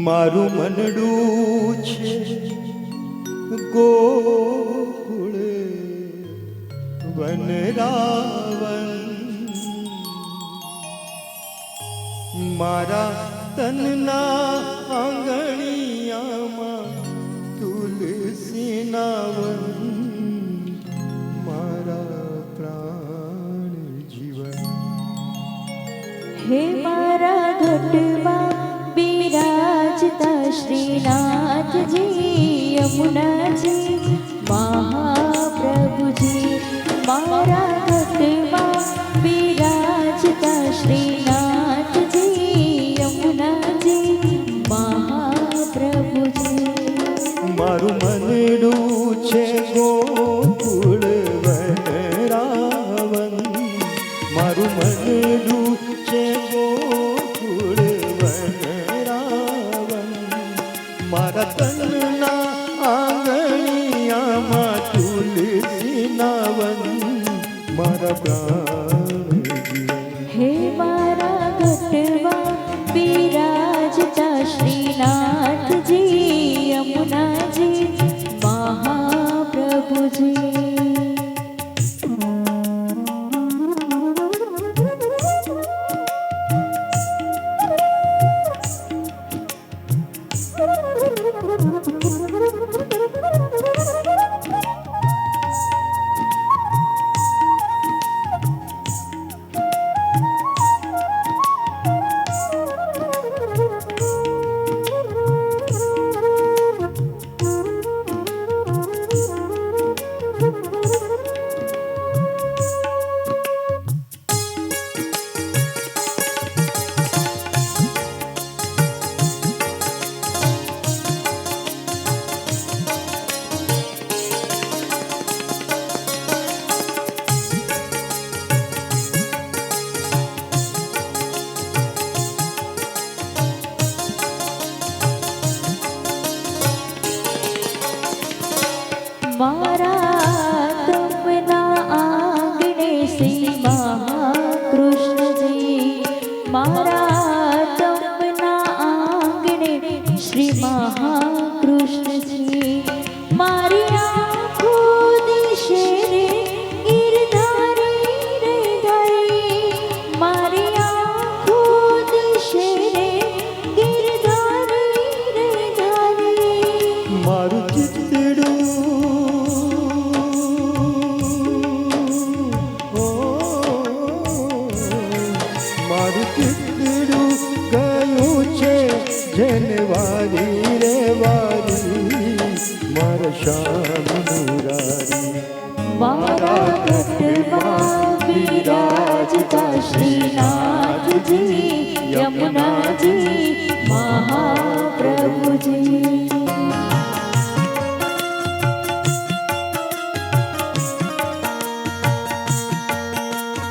મારું મનડું છે ગોકુળે વનરાવન, મારા તનના આંગણિયામાં તુલસીના વન, મારા પ્રાણ જીવન. હે મારા ઘટમાં બિરાજતા શ્રીનાથજી યમુનાજી મહાપ્રભુજી, મારા ઘટમાં બિરાજતા શ્રીનાથજી યમુનાજી મહાપ્રભુજી. મારું મનડું છે ગોકુળ વનરાવન, મારું મનડું છે ગોકુળ વનરાવન, મારા તનના આંગણિયામાં તુલસીના વન, મારા પ્રાણ જીવન. હે મારા ઘટમાં બિરાજતા શ્રીનાથજી યમુનાજી મહાપ્રભુજી. મારા તમના આંગણે શ્રી મહાકૃષ્ણજી, મારા તમના આંગણે શ્રી મહાકૃષ્ણજી, મારી આંખો દિશે રે ગિરધારી રે ગઈ, મારી આંખો દિશે રે ગિરધારી રે ગઈ. મારું ચિતડું ગયું છે જેને વારી રે વારી, મારા શ્યામ મુરારી. મારા ઘટમાં બિરાજતા શ્રીનાથજી યમુના